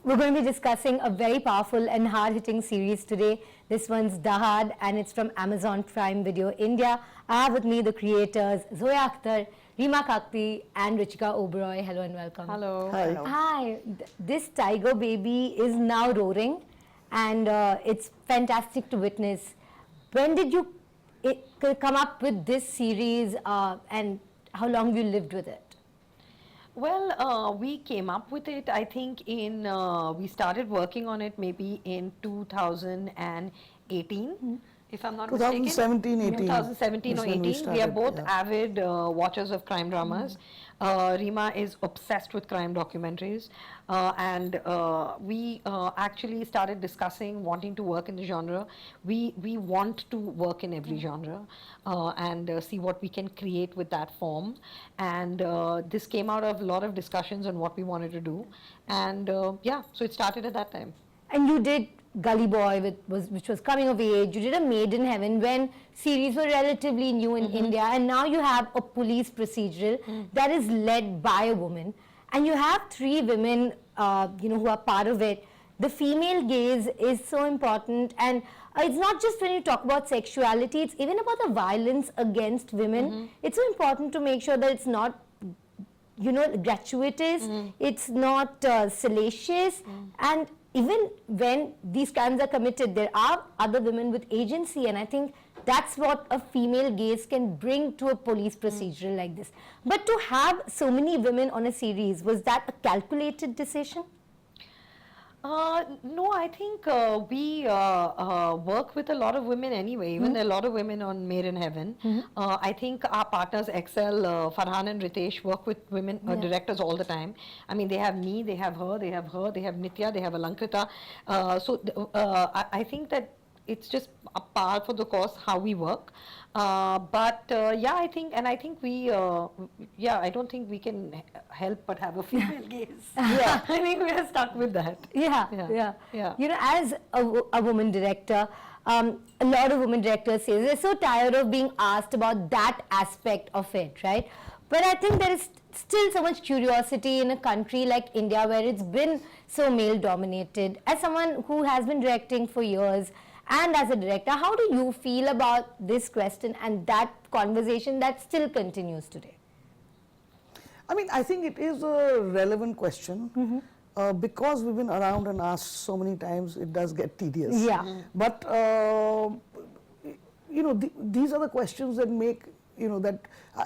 We're going to be discussing a very powerful and hard-hitting series today. This one's Dahaad, and it's from Amazon Prime Video India. I have with me the creators Zoya Akhtar, Reema Kagti, and Ruchika Oberoi. Hello and welcome. Hello. Hi. Hello. Hi. This tiger baby is now roaring, and it's fantastic to witness. When did you come up with this series, and how long you lived with it? Well, we came up with it, I think, we started working on it maybe in 2018, if I'm not mistaken. 2017, 18. 2017 or 18. We are both avid watchers of crime dramas. Reema is obsessed with crime documentaries. And we actually started discussing wanting to work in the genre. We want to work in every genre and see what we can create with that form. And this came out of a lot of discussions on what we wanted to do. And yeah, so it started at that time. And you did Gully Boy, which was coming of age. You did a Made in Heaven when series were relatively new in India, and now you have a police procedural that is led by a woman, and you have three women, who are part of it. The female gaze is so important, and it's not just when you talk about sexuality; it's even about the violence against women. It's so important to make sure that it's not, gratuitous. It's not salacious, and even when these crimes are committed, there are other women with agency, and I think that's what a female gaze can bring to a police procedural like this. But to have so many women on a series, was that a calculated decision? No, I think we work with a lot of women anyway. Even there are a lot of women on Made in Heaven. I think our partners Excel, Farhan and Ritesh work with women directors all the time. I mean, they have me, they have her, they have Nitya, they have Alankrita. I think that it's just a par for the course how we work. Yeah, I think we, I don't think we can help but have a female gaze. Yeah, I think we are stuck with that. Yeah. As a woman director, a lot of women directors say they're so tired of being asked about that aspect of it, right? But I think there is still so much curiosity in a country like India where it's been so male dominated. As someone who has been directing for years, and as a director, how do you feel about this question and that conversation that still continues today? I mean, I think it is a relevant question. Because we've been around and asked so many times, it does get tedious. Yeah. But, these are the questions that make, that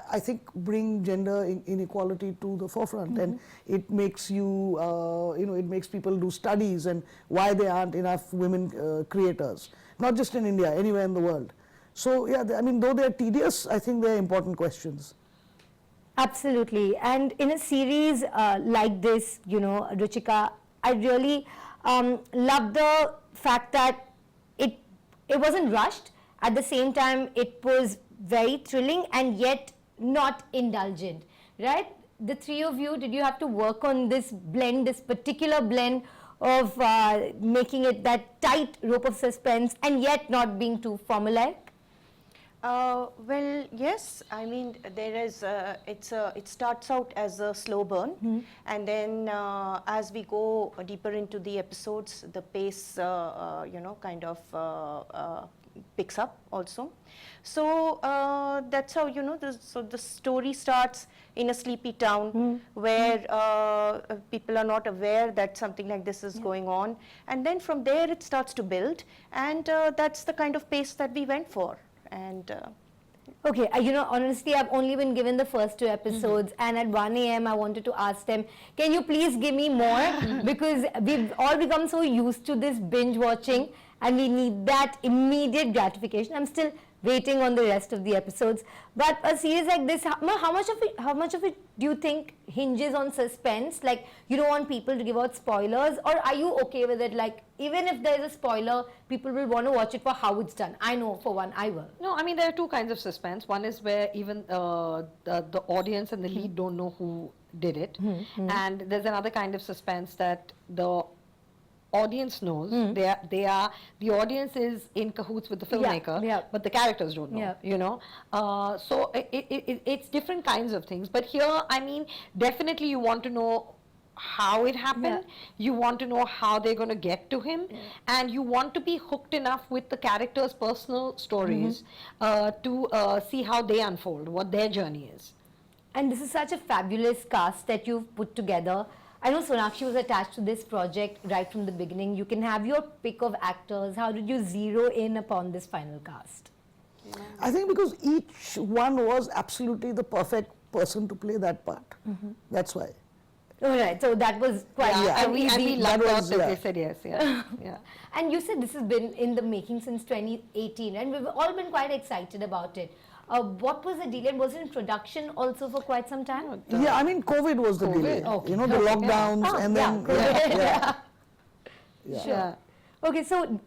I think bring gender inequality to the forefront, and it makes you, it makes people do studies and why there aren't enough women creators, not just in India, anywhere in the world. So yeah, I mean, though they're tedious, I think they're important questions. Absolutely. And in a series like this, Ruchika, I really love the fact that it wasn't rushed. At the same time, it was very thrilling and yet not indulgent, right? The three of you, did you have to work on this blend, this particular blend of making it that tight rope of suspense and yet not being too formulaic? Well, yes. I mean, there is. It starts out as a slow burn, and then as we go deeper into the episodes, the pace, kind of picks up also. So that's how the story starts in a sleepy town where people are not aware that something like this is going on, and then from there it starts to build, and that's the kind of pace that we went for. And okay, honestly, I've only been given the first 2 episodes, and at 1 a.m. I wanted to ask them, can you please give me more? Because we've all become so used to this binge watching, and we need that immediate gratification. I'm still waiting on the rest of the episodes. But a series like this, how much of it do you think hinges on suspense? Like, you don't want people to give out spoilers, or are you okay with it? Like, even if there is a spoiler, people will want to watch it for how it's done. I know, for one, I will. No, I mean, there are 2 kinds of suspense. One is where even the audience and the lead don't know who did it. And there's another kind of suspense that the audience knows. The audience is in cahoots with the filmmaker, yeah. but the characters don't know. Yeah. You know, so it's different kinds of things. But here, I mean, definitely you want to know how it happened, you want to know how they're going to get to him, and you want to be hooked enough with the characters' personal stories to see how they unfold, what their journey is. And this is such a fabulous cast that you've put together. I know Sonakshi was attached to this project right from the beginning. You can have your pick of actors. How did you zero in upon this final cast? I think because each one was absolutely the perfect person to play that part. That's why. All right, so that was quite And we loved That out was- that yeah. they said yes. Yeah. And you said this has been in the making since 2018, and we've all been quite excited about it. What was the delay? Was it in production also for quite some time? Yeah, I mean, COVID was the delay. Okay. You know, the lockdowns Ah, and then. COVID. Yeah. Sure. Okay, so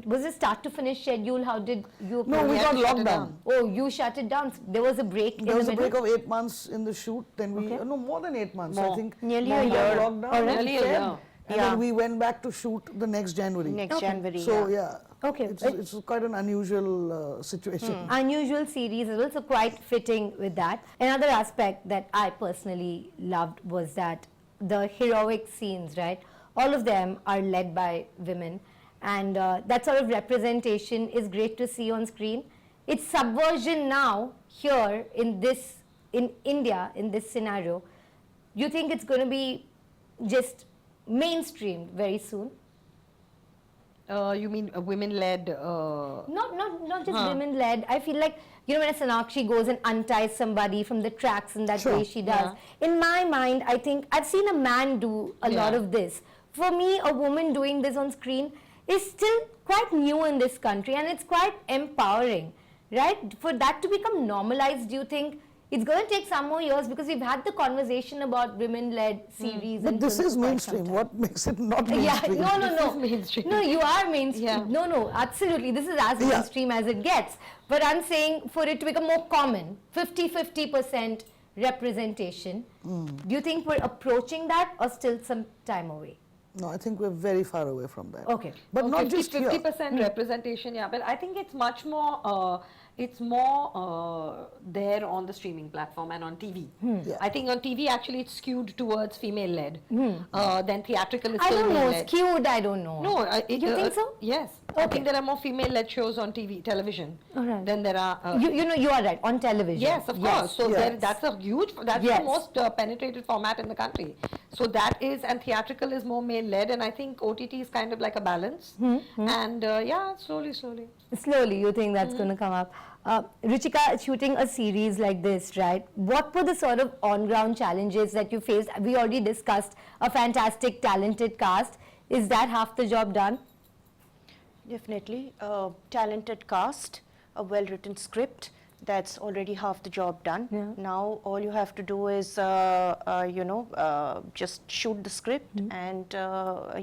was it start to finish schedule? How did you? No, we had got to shut locked it down. down. Oh, you shut it down. There was a break There in was the a middle. break of 8 months in the shoot. Then we, Okay. no, more than 8 months. More. I think. Nearly a lockdown, year. Lockdown, Alright. Nearly a Feb, year. And Yeah. then we went back to shoot the next January. Next January. So yeah. Okay. It's quite an unusual situation. Unusual series as well, so quite fitting with that. Another aspect that I personally loved was that the heroic scenes, right? All of them are led by women, and that sort of representation is great to see on screen. It's subversion now here in India, in this scenario. Do you think it's going to be just mainstreamed very soon? You mean a women-led? Not just women led. I feel like, you know, when Sonakshi goes and unties somebody from the tracks in that Sure. way she does. In my mind, I think I've seen a man do a lot Yeah. of this. For me, a woman doing this on screen is still quite new in this country, and it's quite empowering, right? For that to become normalized, do you think it's going to take some more years? Because we've had the conversation about women-led series. But and this films is for quite mainstream. some time. What makes it not Yeah, mainstream? no. is mainstream. No, you are mainstream. Yeah. No, absolutely. This is as Yeah. mainstream as it gets. But I'm saying for it to become more common, 50% representation. Do you think we're approaching that or still some time away? No, I think we're very far away from that. Okay. But not just here. 50% representation, yeah. But I think it's much more. It's more there on the streaming platform and on TV. Yeah. I think on TV actually it's skewed towards female-led. Then theatrical is I still don't know. male-led. Skewed, I don't know. No, You think so? Yes. I Okay. think there are more female-led shows on television Alright. than there are. You know, you are right. On television. Yes, of course. So Yes. that's a huge, that's Yes. the most penetrated format in the country. So that is, and theatrical is more male-led, and I think OTT is kind of like a balance. And slowly. Slowly, you think that's going to come up. Ruchika, shooting a series like this, right? What were the sort of on-ground challenges that you faced? We already discussed a fantastic, talented cast. Is that half the job done? Definitely. A talented cast, a well-written script, that's already half the job done. Yeah. Now all you have to do is, just shoot the script and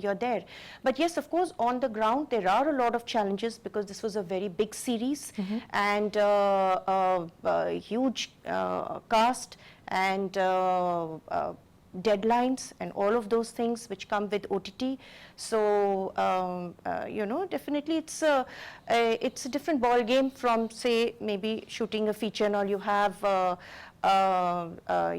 you're there. But yes, of course, on the ground, there are a lot of challenges because this was a very big series and a huge cast and deadlines and all of those things which come with OTT. So, definitely it's a different ball game from, say, maybe shooting a feature and all. You have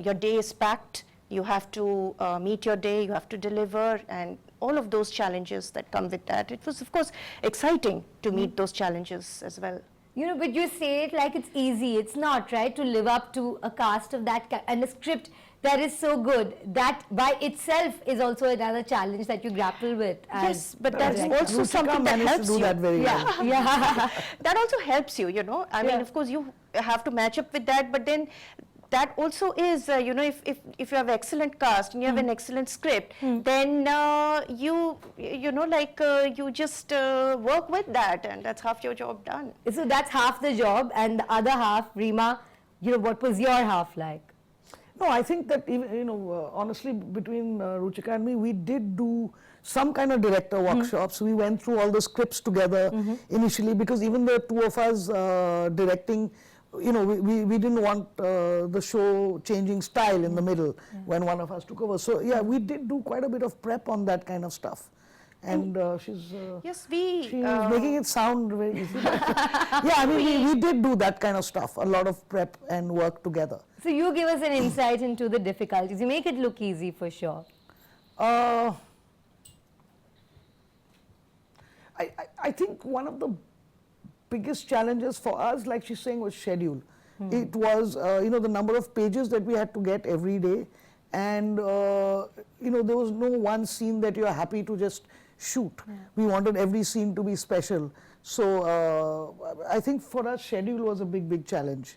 your day is packed. You have to meet your day. You have to deliver, and all of those challenges that come with that. It was, of course, exciting to meet those challenges as well. You know, but you say it like it's easy. It's not, right? To live up to a cast of that and a script that is so good. That by itself is also another challenge that you grapple with. Yes, but that's director. also Ruchika something that managed helps to do you. that very well. Yeah. That also helps you, I mean, Yeah. of course, you have to match up with that, but then that also is, if you have excellent cast and you have an excellent script, then you just work with that, and that's half your job done. So that's half the job, and the other half, Reema, what was your half like? No, I think that even, honestly, between Ruchika and me, we did do some kind of director workshops. We went through all the scripts together initially, because even the two of us directing, we didn't want the show changing style in the middle when one of us took over. So yeah, we did do quite a bit of prep on that kind of stuff. and she's Yes, we. she's making it sound very easy. Yeah, I mean we did do that kind of stuff, a lot of prep and work together. So you give us an insight into the difficulties. You make it look easy for sure. I think one of the biggest challenges for us, like she's saying, was schedule. It was, the number of pages that we had to get every day, and there was no one scene that you're happy to just shoot. We wanted every scene to be special. So I think for us, schedule was a big challenge.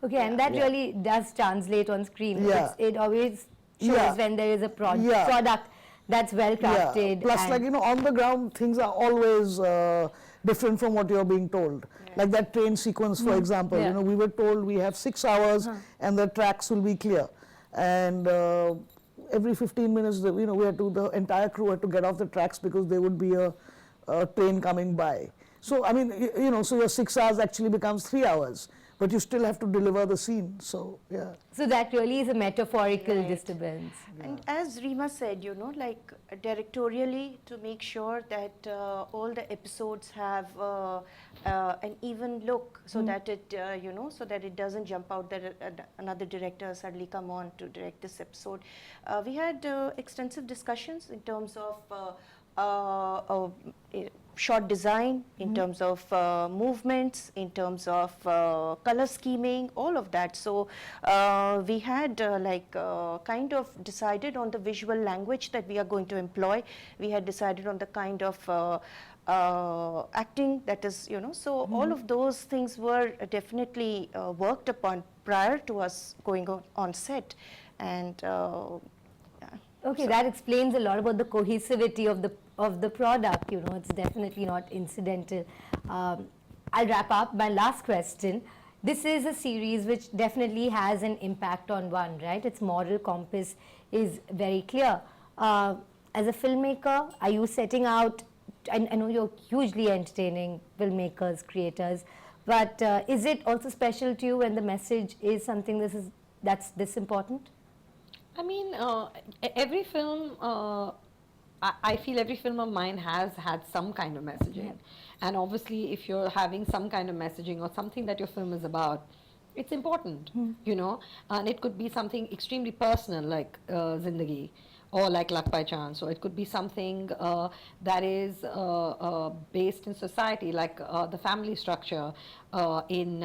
Okay, and that really does translate on screen. Yeah. It always shows Yeah. when there is a Yeah. product that's well crafted. Plus, and on the ground, things are always different from what you're being told. Like that train sequence, for example, Yeah. we were told we have 6 hours and the tracks will be clear. And every 15 minutes, the entire crew had to get off the tracks because there would be a train coming by. So, I mean, so your 6 hours actually becomes 3 hours, but you still have to deliver the scene. So, yeah. So that really is a metaphorical disturbance. And as Reema said, like directorially, to make sure that all the episodes have an even look, so that it, so that it doesn't jump out that another director suddenly come on to direct this episode. We had extensive discussions in terms of shot design, in terms of movements, in terms of color scheming, all of that. So we had kind of decided on the visual language that we are going to employ. We had decided on the kind of acting that is, so all of those things were definitely worked upon prior to us going on set. And Okay, that explains a lot about the cohesivity of the product. It's definitely not incidental. I'll wrap up. My last question. This is a series which definitely has an impact on one, right? Its moral compass is very clear. As a filmmaker, are you setting out? I know you're hugely entertaining filmmakers, creators, but is it also special to you when the message is something that's this important? I mean, every film, I feel every film of mine has had some kind of messaging. And obviously, if you're having some kind of messaging or something that your film is about, it's important, and it could be something extremely personal like Zindagi, or like Luck by Chance, or it could be something that is based in society, like the family structure in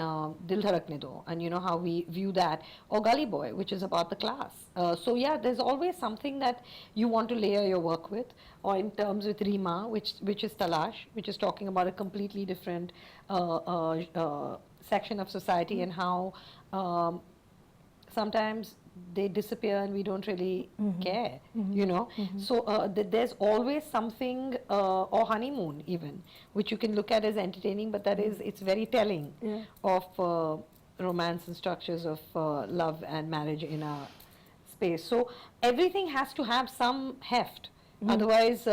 Dil Dharakne Do, and how we view that, or Gully Boy, which is about the class. So yeah, there's always something that you want to layer your work with, or in terms with Reema, which is Talash, which is talking about a completely different section of society, and how sometimes they disappear and we don't really care, So there's always something, or Honeymoon even, which you can look at as entertaining, but it's very telling of romance and structures of love and marriage in our space. So everything has to have some heft, otherwise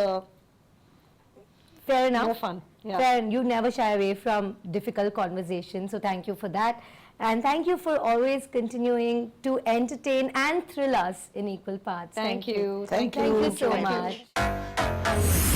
Fair enough. no fun. Yeah. Fair, you never shy away from difficult conversations, so thank you for that. And thank you for always continuing to entertain and thrill us in equal parts. Thank you. Thank Thank you you. so Thank you. much.